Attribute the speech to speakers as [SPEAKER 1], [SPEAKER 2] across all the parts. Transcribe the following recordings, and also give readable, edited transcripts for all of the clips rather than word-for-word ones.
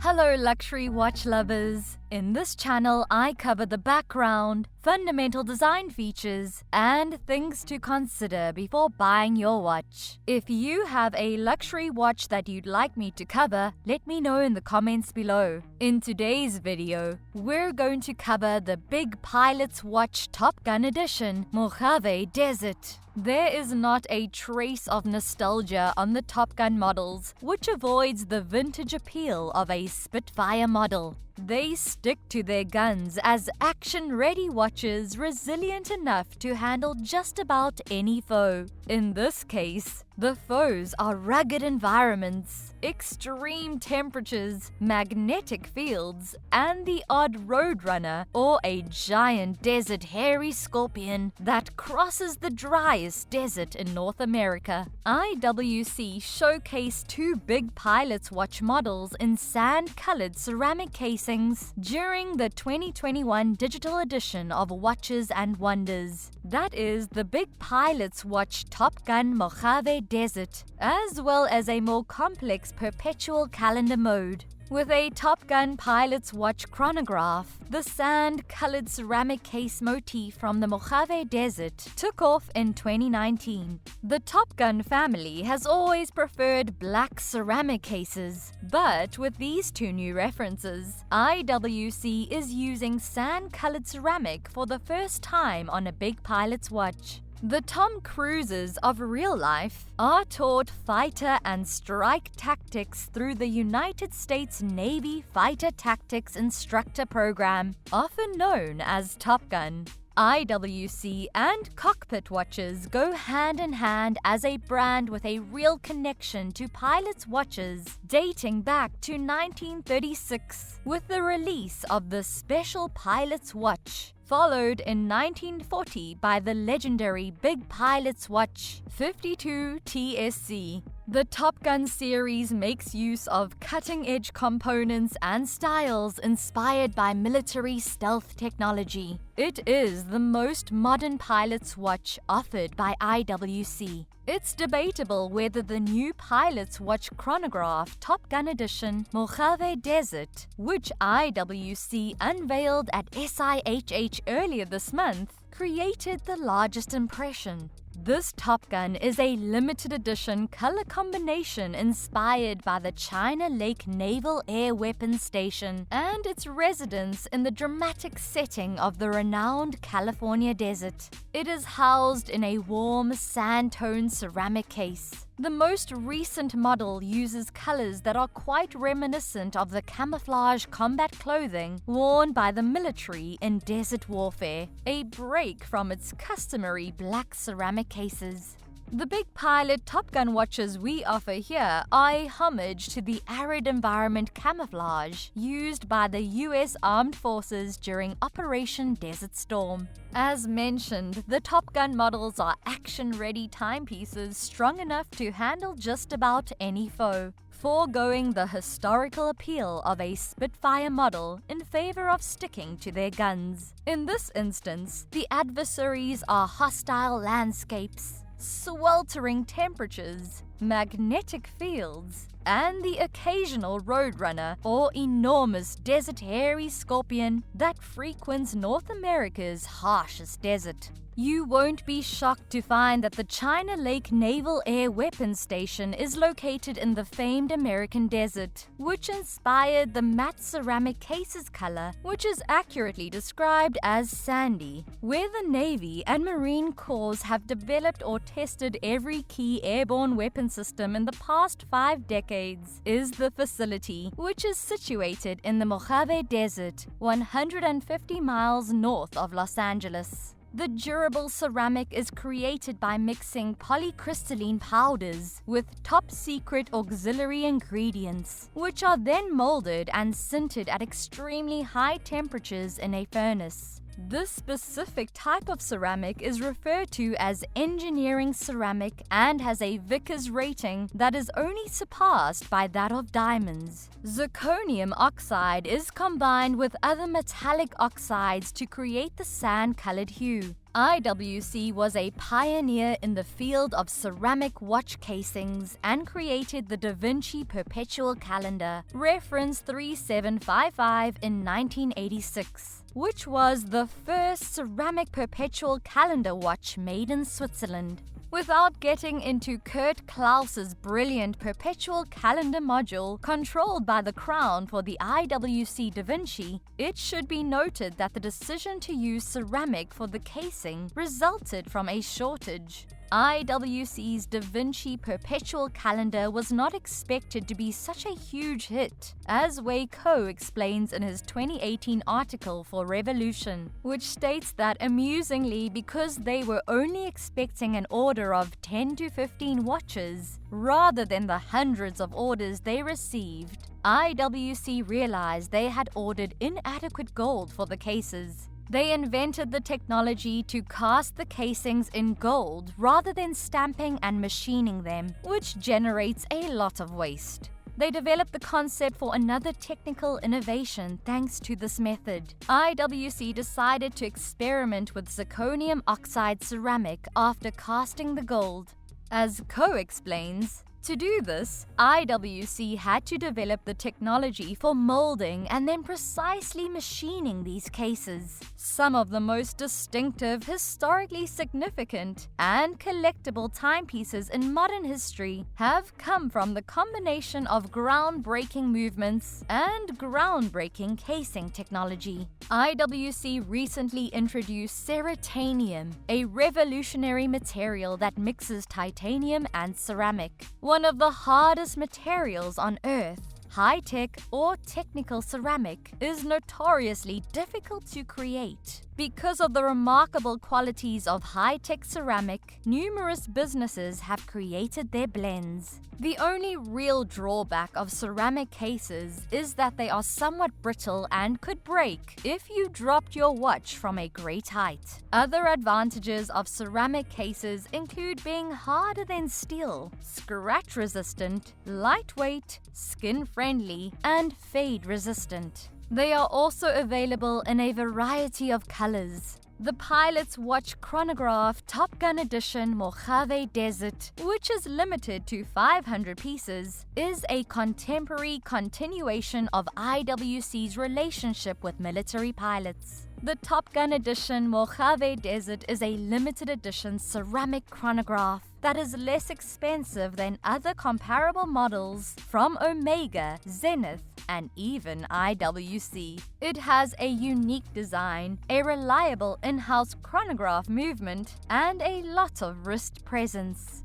[SPEAKER 1] Hello luxury watch lovers! In this channel, I cover the background, fundamental design features, and things to consider before buying your watch. If you have a luxury watch that you'd like me to cover, let me know in the comments below. In today's video, we're going to cover the Big Pilot's Watch Top Gun Edition Mojave Desert. There is not a trace of nostalgia on the Top Gun models, which avoids the vintage appeal of a Spitfire model. They stick to their guns as action-ready watches resilient enough to handle just about any foe. In this case, the foes are rugged environments, extreme temperatures, magnetic fields, and the odd roadrunner or a giant desert hairy scorpion that crosses the driest desert in North America. IWC showcased two Big Pilot's watch models in sand-colored ceramic casings during the 2021 digital edition of Watches and Wonders. That is the Big Pilot's Watch Top Gun Mojave Desert, as well as a more complex perpetual calendar mode. With a Top Gun Pilot's Watch Chronograph, the sand-colored ceramic case motif from the Mojave Desert took off in 2019. The Top Gun family has always preferred black ceramic cases, but with these two new references, IWC is using sand-colored ceramic for the first time on a Big Pilot's watch. The Tom Cruises of real life are taught fighter and strike tactics through the United States Navy Fighter Tactics Instructor Program, often known as Top Gun. IWC and cockpit watches go hand in hand as a brand with a real connection to pilots' watches dating back to 1936 with the release of the Special Pilot's Watch, followed in 1940 by the legendary Big Pilot's Watch 52 TSC. The Top Gun series makes use of cutting-edge components and styles inspired by military stealth technology. It is the most modern pilot's watch offered by IWC. It's debatable whether the new Pilot's Watch Chronograph Top Gun Edition Mojave Desert, which IWC unveiled at SIHH earlier this month, created the largest impression. This Top Gun is a limited edition color combination inspired by the China Lake Naval Air Weapons Station and its residence in the dramatic setting of the renowned California desert. It is housed in a warm sand-toned ceramic case. The most recent model uses colors that are quite reminiscent of the camouflage combat clothing worn by the military in desert warfare, a break from its customary black ceramic cases. The Big Pilot Top Gun watches we offer here are a homage to the arid environment camouflage used by the US Armed Forces during Operation Desert Storm. As mentioned, the Top Gun models are action-ready timepieces strong enough to handle just about any foe, foregoing the historical appeal of a Spitfire model in favor of sticking to their guns. In this instance, the adversaries are hostile landscapes, sweltering temperatures, magnetic fields, and the occasional roadrunner or enormous desert hairy scorpion that frequents North America's harshest desert. You won't be shocked to find that the China Lake Naval Air Weapons Station is located in the famed American desert, which inspired the matte ceramic case's color, which is accurately described as sandy. Where the Navy and Marine Corps have developed or tested every key airborne weapon system in the past 5 decades is the facility, which is situated in the Mojave Desert, 150 miles north of Los Angeles. The durable ceramic is created by mixing polycrystalline powders with top-secret auxiliary ingredients, which are then molded and sintered at extremely high temperatures in a furnace. This specific type of ceramic is referred to as engineering ceramic and has a Vickers rating that is only surpassed by that of diamonds. Zirconium oxide is combined with other metallic oxides to create the sand-colored hue. IWC was a pioneer in the field of ceramic watch casings and created the Da Vinci Perpetual Calendar, reference 3755 in 1986, which was the first ceramic perpetual calendar watch made in Switzerland. Without getting into Kurt Klaus's brilliant perpetual calendar module controlled by the Crown for the IWC Da Vinci, it should be noted that the decision to use ceramic for the casing resulted from a shortage. IWC's Da Vinci Perpetual Calendar was not expected to be such a huge hit, as Watch Co explains in his 2018 article for Revolution, which states that amusingly, because they were only expecting an order of 10 to 15 watches, rather than the hundreds of orders they received, IWC realized they had ordered inadequate gold for the cases. They invented the technology to cast the casings in gold rather than stamping and machining them, which generates a lot of waste. They developed the concept for another technical innovation thanks to this method. IWC decided to experiment with zirconium oxide ceramic after casting the gold. As Co explains, to do this, IWC had to develop the technology for molding and then precisely machining these cases. Some of the most distinctive, historically significant, and collectible timepieces in modern history have come from the combination of groundbreaking movements and groundbreaking casing technology. IWC recently introduced ceratanium, a revolutionary material that mixes titanium and ceramic. One of the hardest materials on Earth, high-tech or technical ceramic is notoriously difficult to create. Because of the remarkable qualities of high-tech ceramic, numerous businesses have created their blends. The only real drawback of ceramic cases is that they are somewhat brittle and could break if you dropped your watch from a great height. Other advantages of ceramic cases include being harder than steel, scratch-resistant, lightweight, skin-friendly, and fade-resistant. They are also available in a variety of colors. The Pilot's Watch Chronograph Top Gun Edition Mojave Desert, which is limited to 500 pieces, is a contemporary continuation of IWC's relationship with military pilots. The Top Gun Edition Mojave Desert is a limited edition ceramic chronograph that is less expensive than other comparable models from Omega, Zenith, and even IWC. It has a unique design, a reliable in-house chronograph movement, and a lot of wrist presence.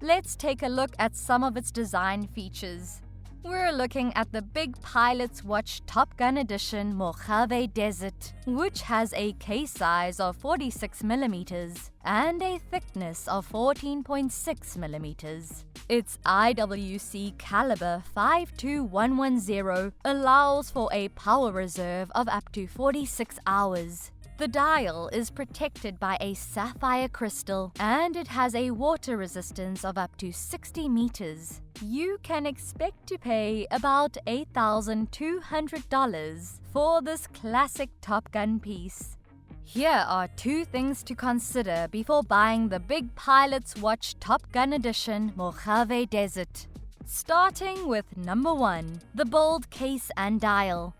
[SPEAKER 1] Let's take a look at some of its design features. We're looking at the Big Pilot's Watch Top Gun Edition Mojave Desert, which has a case size of 46 millimeters and a thickness of 14.6 millimeters. Its IWC caliber 52110 allows for a power reserve of up to 46 hours. The dial is protected by a sapphire crystal and it has a water resistance of up to 60 meters. You can expect to pay about $8,200 for this classic Top Gun piece. Here are two things to consider before buying the Big Pilot's Watch Top Gun Edition Mojave Desert. Starting with number 1, the bold case and dial.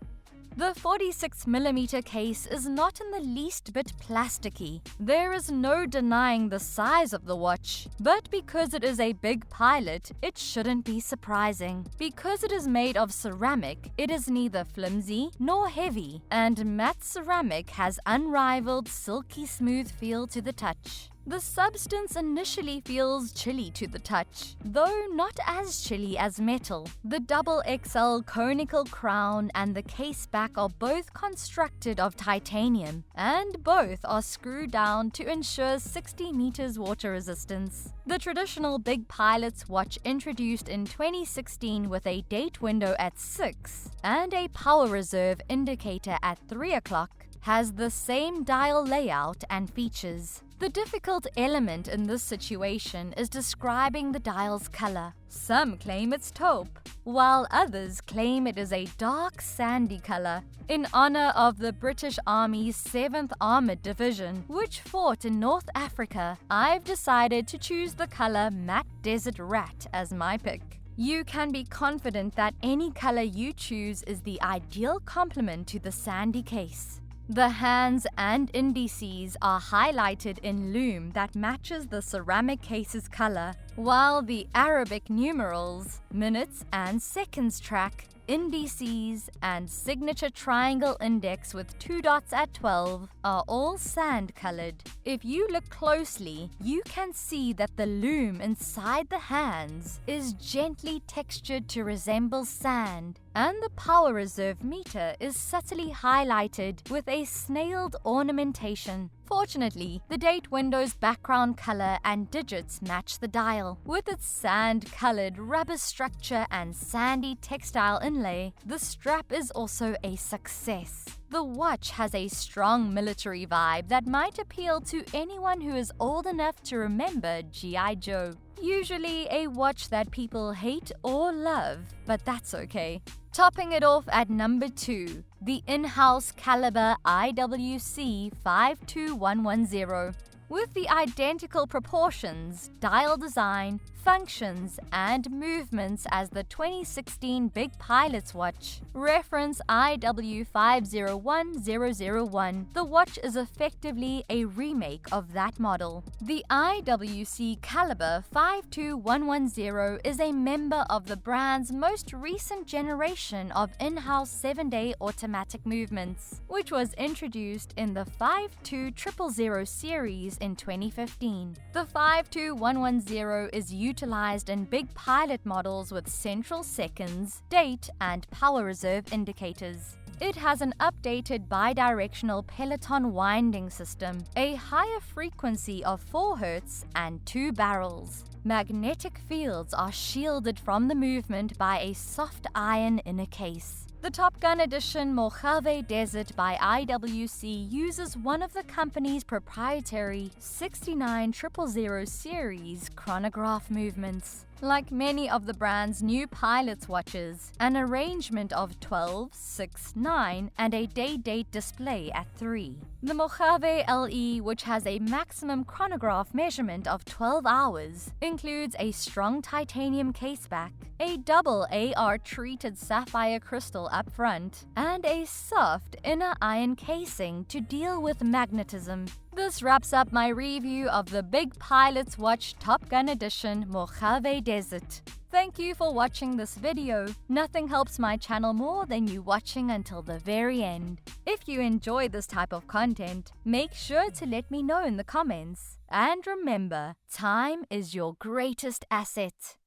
[SPEAKER 1] The 46mm case is not in the least bit plasticky. There is no denying the size of the watch, but because it is a Big Pilot, it shouldn't be surprising. Because it is made of ceramic, it is neither flimsy nor heavy, and matte ceramic has unrivaled silky smooth feel to the touch. The substance initially feels chilly to the touch, though not as chilly as metal. The XXL conical crown and the case back are both constructed of titanium, and both are screwed down to ensure 60 meters water resistance. The traditional Big Pilot's watch introduced in 2016 with a date window at 6 and a power reserve indicator at 3 o'clock has the same dial layout and features. The difficult element in this situation is describing the dial's color. Some claim it's taupe, while others claim it is a dark sandy color. In honor of the British Army's 7th Armored Division, which fought in North Africa, I've decided to choose the color Matte Desert Rat as my pick. You can be confident that any color you choose is the ideal complement to the sandy case. The hands and indices are highlighted in lume that matches the ceramic case's color, while the Arabic numerals, minutes and seconds track, indices, and signature triangle index with 2 dots at 12 are all sand-colored. If you look closely, you can see that the lume inside the hands is gently textured to resemble sand, and the power reserve meter is subtly highlighted with a snailed ornamentation. Fortunately, the date window's background color and digits match the dial. With its sand-colored rubber structure and sandy textile inlay, the strap is also a success. The watch has a strong military vibe that might appeal to anyone who is old enough to remember G.I. Joe. Usually a watch that people hate or love, but that's okay. Topping it off at number 2, the in-house caliber IWC 52110. With the identical proportions, dial design, functions, and movements as the 2016 Big Pilot's watch, reference IW501001, the watch is effectively a remake of that model. The IWC Caliber 52110 is a member of the brand's most recent generation of in-house 7-day automatic movements, which was introduced in the 52000 series in 2015. The 52110 is utilized in Big Pilot models with central seconds, date, and power reserve indicators. It has an updated bidirectional peloton winding system, a higher frequency of 4 Hz, and 2 barrels. Magnetic fields are shielded from the movement by a soft iron inner case. The Top Gun Edition Mojave Desert by IWC uses one of the company's proprietary 69000 series chronograph movements. Like many of the brand's new pilot's watches, an arrangement of 12, 6, 9, and a day-date display at 3. The Mojave LE, which has a maximum chronograph measurement of 12 hours, includes a strong titanium caseback, a double AR-treated sapphire crystal up front, and a soft inner iron casing to deal with magnetism. This wraps up my review of the Big Pilot's Watch Top Gun Edition Mojave Desert. Thank you for watching this video. Nothing helps my channel more than you watching until the very end. If you enjoy this type of content, make sure to let me know in the comments. And remember, time is your greatest asset.